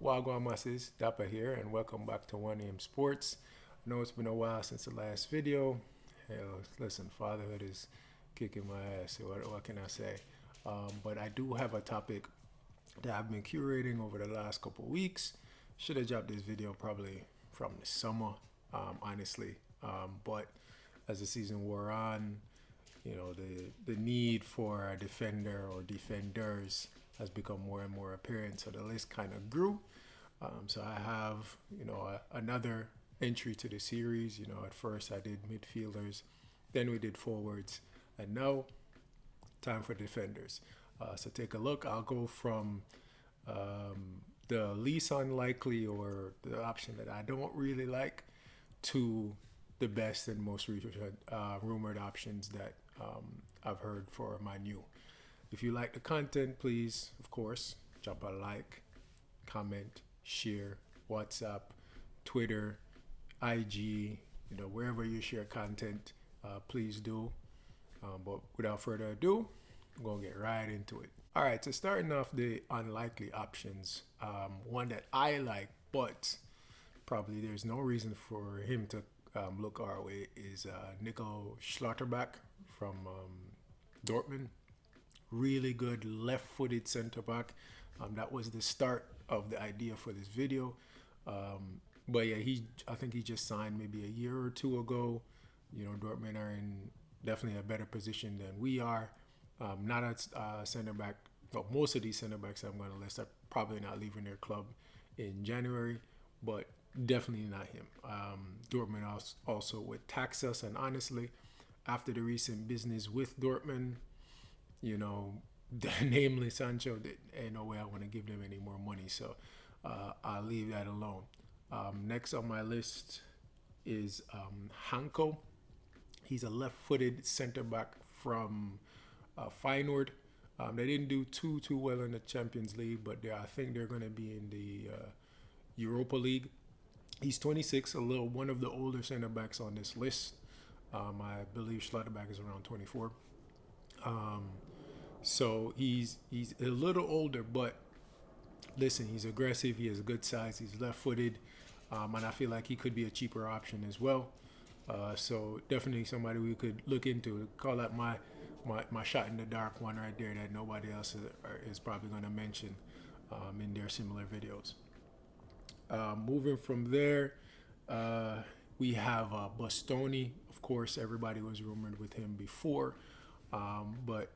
Wagwan masses, Dapper here, and welcome back to 1AM Sports. I know it's been a while since the last video. Hell, listen, fatherhood is kicking my ass. What can I say? But I do have a topic that I've been curating over the last couple weeks. Should have dropped this video probably from the summer, honestly. But as the season wore on, the need for a defender or defenders has become more and more apparent. So the list kind of grew. So I have, another entry to the series. At first I did midfielders, then we did forwards, and now time for defenders. So take a look. I'll go from the least unlikely or the option that I don't really like to the best and most rumored options that I've heard for my new. If you like the content, please, of course, drop a like, comment, share, WhatsApp, Twitter, IG, wherever you share content, please do. But without further ado, I'm going to get right into it. All right, so starting off the unlikely options, one that I like, but probably there's no reason for him to look our way is Nico Schlotterbeck from Dortmund. Really good left-footed center back. That was the start of the idea for this video. But yeah, I think he just signed maybe a year or two ago. Dortmund are in definitely a better position than we are. Not a center back. Well, most of these center backs I'm going to list are probably not leaving their club in January, but definitely not him. Dortmund also would tax us, and honestly, after the recent business with Dortmund, namely Sancho, ain't no way I want to give them any more money. So I'll leave that alone. Next on my list is Hanko. He's a left-footed center back from Feyenoord. They didn't do too well in the Champions League, but I think they're going to be in the Europa League. He's 26, one of the older center backs on this list. I believe Schlotterbeck is around 24. So he's a little older, but listen, he's aggressive. He has a good size. He's left-footed, and I feel like he could be a cheaper option as well. So definitely somebody we could look into. Call that my shot in the dark one right there that nobody else is probably going to mention in their similar videos. Moving from there, we have Bastoni. Of course, everybody was rumored with him before, but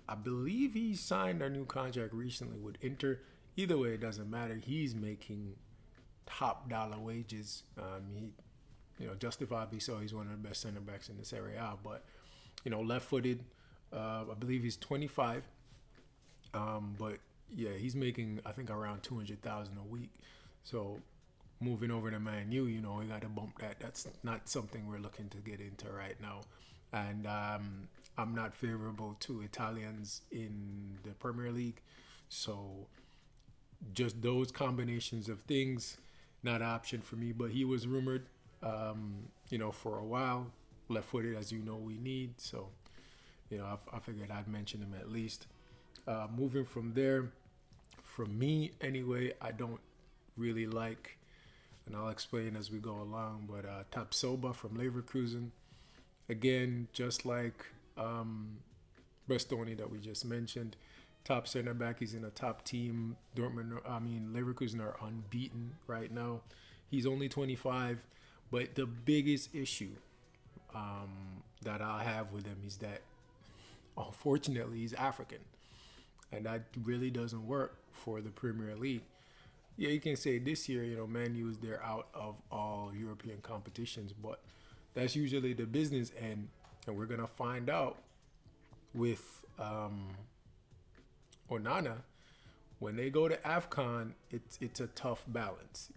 I believe he signed a new contract recently with Inter. Either way, it doesn't matter. He's making top dollar wages. Justifiably so. He's one of the best center backs in this area. But left-footed. I believe he's 25. But yeah, he's making I think around 200,000 a week. So moving over to Man U, we got to bump that. That's not something we're looking to get into right now. And I'm not favorable to Italians in the Premier League. So just those combinations of things, not an option for me. But he was rumored, for a while. Left-footed, as we need. So, I figured I'd mention him at least. Moving from there, for me anyway, I don't really like, and I'll explain as we go along, but Tapsoba from Leverkusen. Again, just like Bastoni that we just mentioned, top center back. He's in a top team. Leverkusen are unbeaten right now. He's only 25, but the biggest issue that I have with him is that, unfortunately, he's African, and that really doesn't work for the Premier League. Yeah, you can say this year, Man U is they're out of all European competitions, but that's usually the business end, and we're gonna find out with Onana when they go to AFCON. It's a tough balance.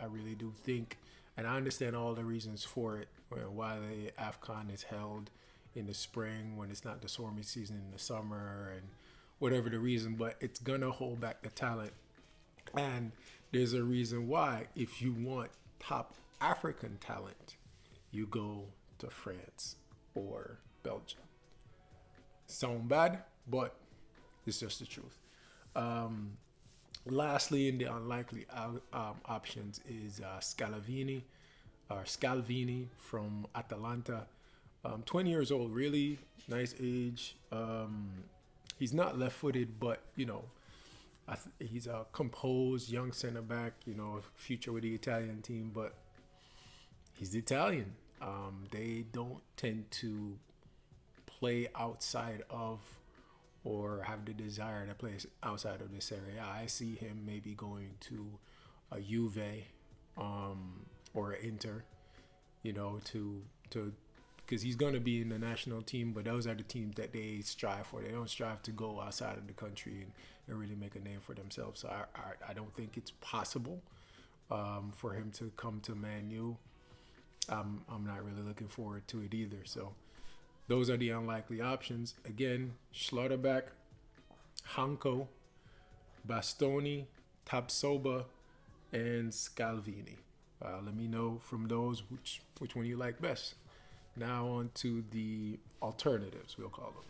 I really do think, and I understand all the reasons for it, why the AFCON is held in the spring when it's not the stormy season in the summer, and whatever the reason, but it's gonna hold back the talent. And there's a reason why. If you want top African talent, you go to France or Belgium. Sound bad, but it's just the truth. Lastly, in the unlikely options is Scalvini from Atalanta. 20 years old, really nice age. He's not left-footed, but he's a composed young center back. Future with the Italian team, but he's Italian. They don't tend to play outside of or have the desire to play outside of this area. I see him maybe going to a Juve or an Inter, to because he's going to be in the national team, but those are the teams that they strive for. They don't strive to go outside of the country and really make a name for themselves. So I don't think it's possible for him to come to Man U. I'm not really looking forward to it either. So those are the unlikely options. Again, Schlotterbeck, Hanko, Bastoni, Tapsoba, and Scalvini. Let me know from those which one you like best. Now on to the alternatives, we'll call them.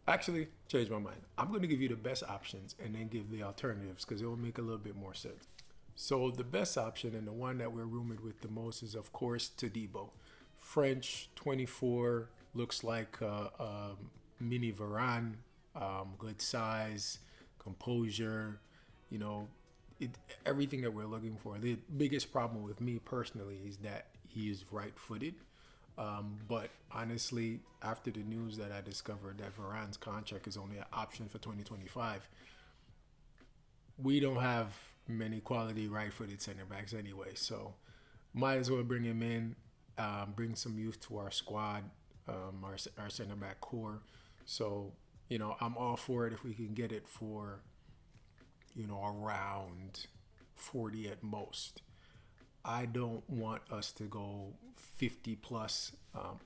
Actually, change my mind. I'm going to give you the best options and then give the alternatives because it will make a little bit more sense. So the best option and the one that we're rumored with the most is, of course, Todibo. French, 24, looks like a mini Varane, good size, composure, everything that we're looking for. The biggest problem with me personally is that he is right-footed. But honestly, after the news that I discovered that Varane's contract is only an option for 2025, we don't have many quality right-footed center backs anyway. So might as well bring him in, bring some youth to our squad, our center back core. So, I'm all for it if we can get it for, around 40 at most. I don't want us to go 50 plus.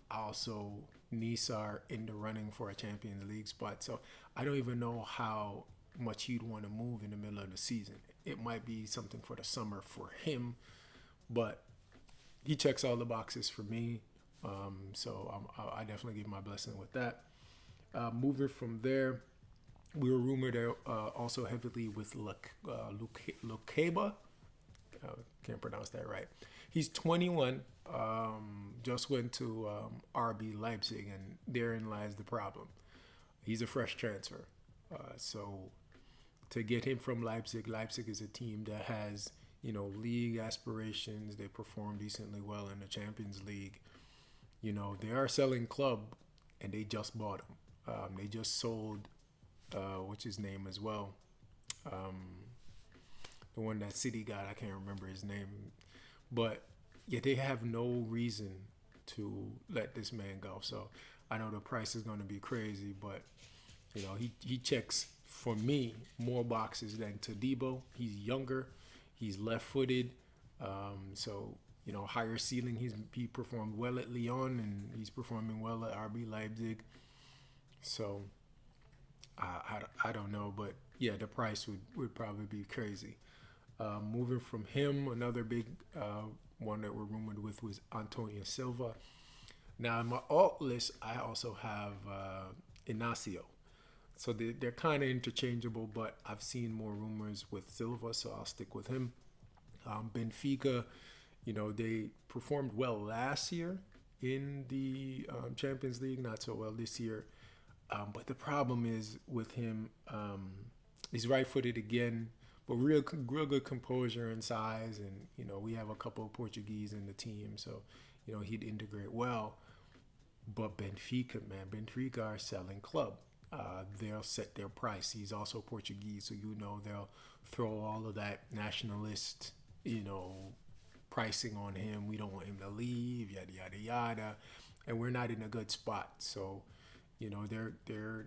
Also, Nice are in the running for a Champions League spot. So I don't even know how much he'd want to move in the middle of the season. It might be something for the summer for him, but he checks all the boxes for me. So I definitely give my blessing with that. Moving from there, we were rumored also heavily with Lukeba. Can't pronounce that right. He's 21. Just went to RB Leipzig, and therein lies the problem. He's a fresh transfer. So to get him from Leipzig is a team that has, league aspirations. They perform decently well in the Champions League. They are selling club, and they just bought him. They just sold, what's his name as well? The one that City got, I can't remember his name. But, yeah, they have no reason to let this man go. So I know the price is going to be crazy, but, he checks, for me, more boxes than Todibo. He's younger. He's left-footed. So, higher ceiling. He performed well at Lyon, and he's performing well at RB Leipzig. So I don't know, but yeah, the price would probably be crazy. Moving from him, another big one that we're rumored with was Antonio Silva. Now in my alt list, I also have Inacio. So they're kind of interchangeable, but I've seen more rumors with Silva, so I'll stick with him. Benfica, they performed well last year in the Champions League, not so well this year. But the problem is with him, he's right-footed again, but real good composure and size. And, we have a couple of Portuguese in the team, so, he'd integrate well. But Benfica are selling club. They'll set their price. He's also Portuguese, so they'll throw all of that nationalist, pricing on him. We don't want him to leave, yada yada yada, and we're not in a good spot. So, they're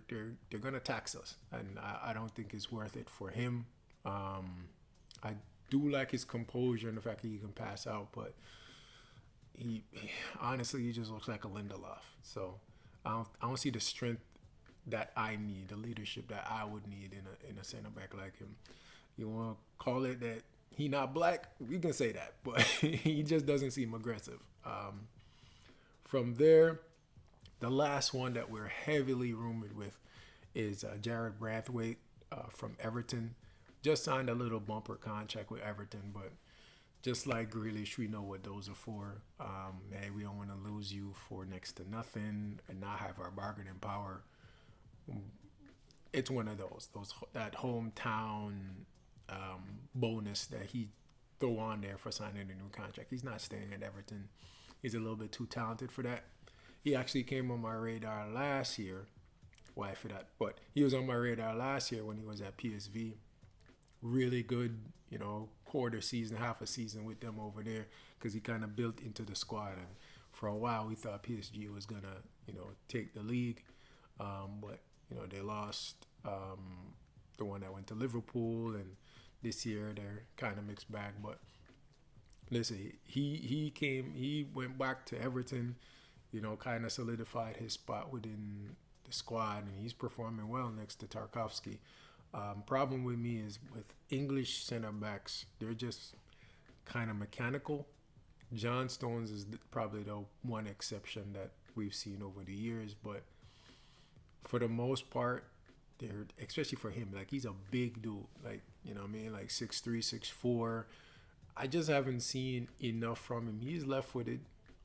gonna tax us, and I don't think it's worth it for him. I do like his composure and the fact that he can pass out, but he honestly he just looks like a Lindelof. So I don't see the strength that I need, the leadership that I would need in a center back like him. You want to call it that he not black? We can say that, but he just doesn't seem aggressive. From there, the last one that we're heavily rumored with is Jared Brathwaite from Everton. Just signed a little bumper contract with Everton, but just like Grealish, we know what those are for. Hey, we don't want to lose you for next to nothing and not have our bargaining power. It's one of those that hometown bonus that he throw on there for signing a new contract. He's not staying at Everton. He's a little bit too talented for that. He actually came on my radar last year. Why for that? But he was on my radar last year when he was at PSV. Really good, quarter season, half a season with them over there because he kind of built into the squad. And for a while, we thought PSG was gonna, take the league, but they lost the one that went to Liverpool, and this year they're kind of mixed bag. But listen, he went back to Everton, kind of solidified his spot within the squad, and he's performing well next to Tarkovsky. Problem with me is with English center backs, they're just kind of mechanical. John Stones is probably the one exception that we've seen over the years, but for the most part, they're, especially for him, like he's a big dude, like like 6'3", 6'4". I just haven't seen enough from him. He's left-footed,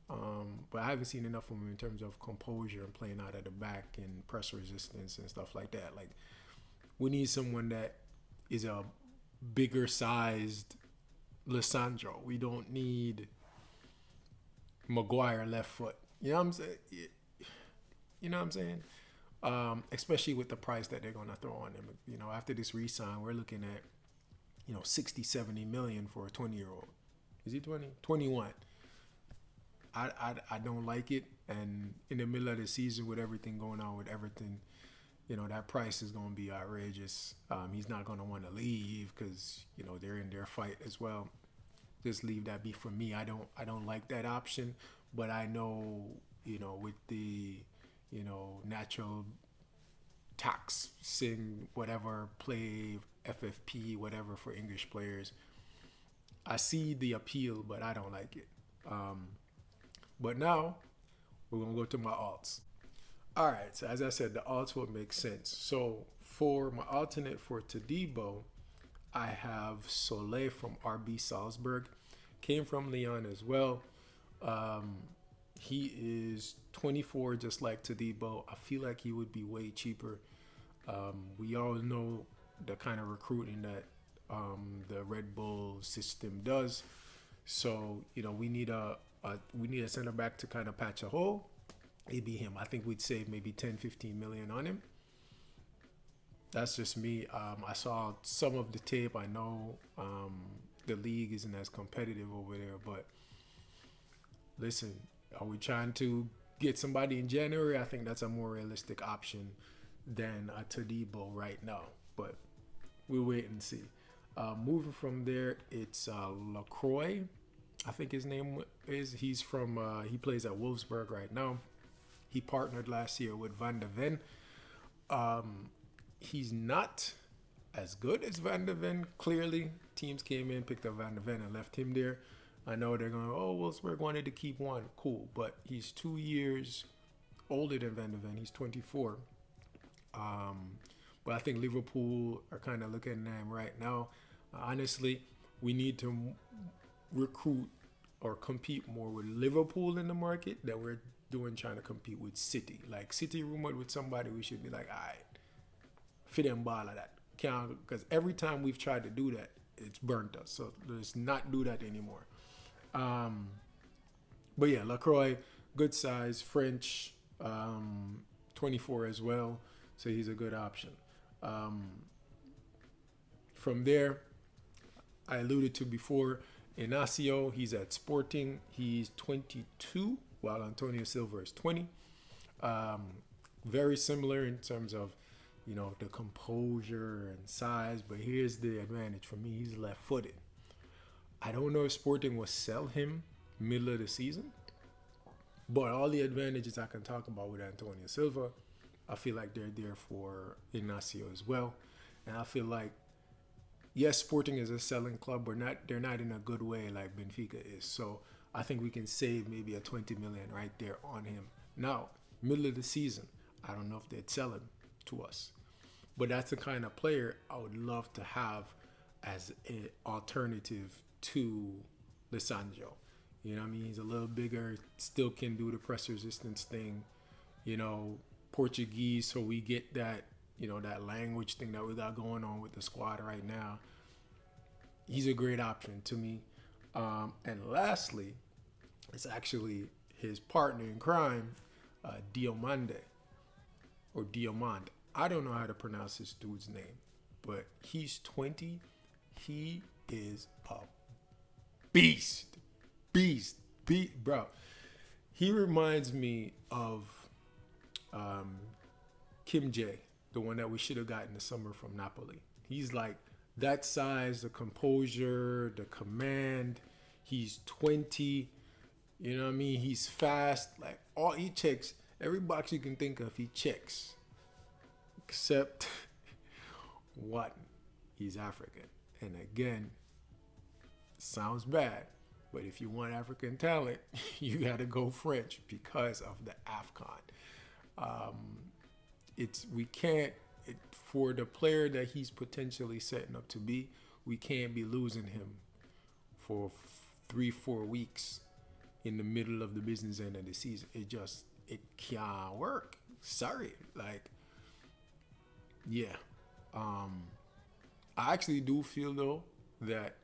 but I haven't seen enough from him in terms of composure and playing out at the back and press resistance and stuff like that. Like, we need someone that is a bigger sized Lissandro. We don't need Maguire left foot. You know what I'm saying? Especially with the price that they're going to throw on him. After this re-sign, we're looking at, 60, 70 million for a 20-year-old. Is he 20? 21. I don't like it. And in the middle of the season with everything going on with Everton, that price is going to be outrageous. He's not going to want to leave because, they're in their fight as well. Just leave that be for me. I don't like that option, but I know, with the, natural taxing, whatever, play, FFP, whatever for English players, I see the appeal, but I don't like it. But now we're going to go to my alts. All right, so as I said, the alts will make sense. So for my alternate for Todibo, I have Soleil from RB Salzburg. Came from Lyon as well. He is 24, just like Todibo. I feel like he would be way cheaper. We all know the kind of recruiting that the Red Bull system does. So, we need a center back to kind of patch a hole. It'd be him. I think we'd save maybe 10, 15 million on him. That's just me. I saw some of the tape. I know the league isn't as competitive over there, but listen, are we trying to get somebody in January? I think that's a more realistic option than a Todibo right now, but we'll wait and see. Moving from there, it's Lacroix. I think his name is. He's from. He plays at Wolfsburg right now. He partnered last year with Van de Ven. He's not as good as Van de Ven, clearly. Teams came in, picked up Van de Ven, and left him there. I know they're going, Wolfsburg wanted to keep one. Cool. But he's 2 years older than Van de Ven. He's 24. But I think Liverpool are kind of looking at him right now. Honestly, we need to recruit or compete more with Liverpool in the market than we're doing trying to compete with City. Like, City rumored with somebody, we should be like, all right, fit and ball of that. Because every time we've tried to do that, it's burnt us. So let's not do that anymore. But yeah, Lacroix, good size, French, 24 as well. So he's a good option. From there, I alluded to before, Inacio, he's at Sporting. He's 22, while Antonio Silva is 20. Very similar in terms of, the composure and size, but here's the advantage for me. He's left-footed. I don't know if Sporting will sell him middle of the season, but all the advantages I can talk about with Antonio Silva, I feel like they're there for Inacio as well. And I feel like, yes, Sporting is a selling club, but they're not in a good way like Benfica is. So I think we can save maybe a 20 million right there on him. Now, middle of the season, I don't know if they'd sell him to us, but that's the kind of player I would love to have as an alternative to Lisanjo. You know what I mean? He's a little bigger, still can do the press resistance thing, you know, Portuguese, so we get that, you know, that language thing that we got going on with the squad right now. He's a great option to me. And lastly, it's actually his partner in crime, Diomande, or Diomande. I don't know how to pronounce this dude's name, but he's 20. He is a beast, bro. He reminds me of Kim Jae, the one that we should have gotten this summer from Napoli. He's like that size, the composure, the command. He's 20. You know what I mean? He's fast. Like, all he checks, every box you can think of, he checks. Except one, he's African. And again, sounds bad, but if you want African talent, you got to go French because of the AFCON. For the player that he's potentially setting up to be, we can't be losing him for 3-4 weeks in the middle of the business end of the season. It can't work. Sorry. Like, yeah. I actually do feel though that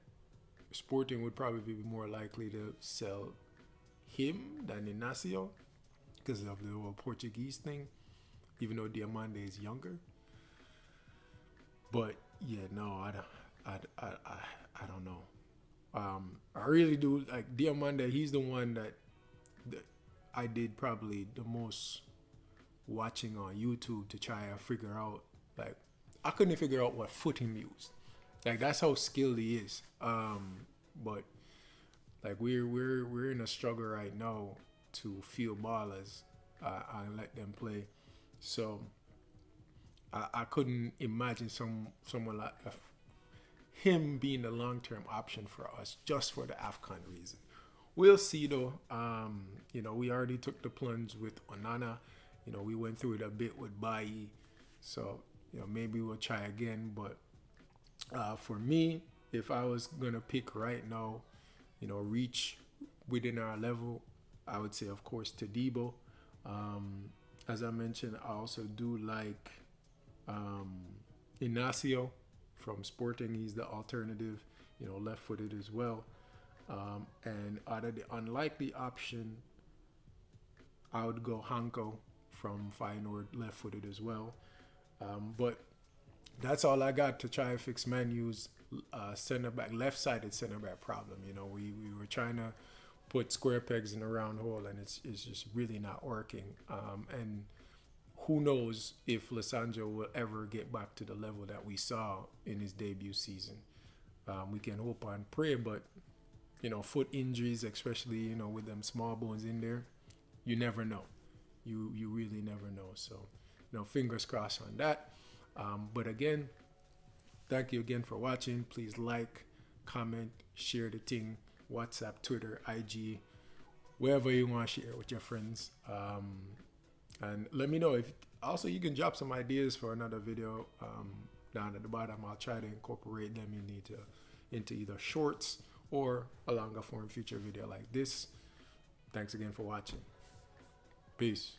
Sporting would probably be more likely to sell him than Inacio because of the whole Portuguese thing, even though Diamande is younger. But yeah, no, I don't know. I really do like Diamande. He's the one that I did probably the most watching on YouTube to try to figure out. Like, I couldn't figure out what foot him used. Like, that's how skilled he is. But like we're in a struggle right now to field ballers and let them play. So I couldn't imagine someone like him being the long-term option for us just for the AFCON reason. We'll see though. You know, we already took the plunge with Onana. You know, we went through it a bit with Bailly. So, you know, maybe we'll try again. But for me, if I was going to pick right now, you know, reach within our level, I would say, of course, Todibo. As I mentioned, I also do like Inacio from Sporting. He's the alternative, you know, left-footed as well. And out of the unlikely option, I would go Hanko from Feyenoord, left-footed as well. But that's all I got to try to fix Man U's center back, left-sided center back problem. You know, we were trying to put square pegs in a round hole, and it's just really not working. And who knows if Lisanjo will ever get back to the level that we saw in his debut season. We can hope and pray, but you know, foot injuries, especially, you know, with them small bones in there, you never know. You really never know. So, you know, fingers crossed on that. But again, thank you again for watching. Please like, comment, share the thing, WhatsApp, Twitter, IG, wherever you want to share with your friends. And let me know if also you can drop some ideas for another video down at the bottom. I'll try to incorporate them into either shorts or a longer form feature video like this. Thanks again for watching. Peace.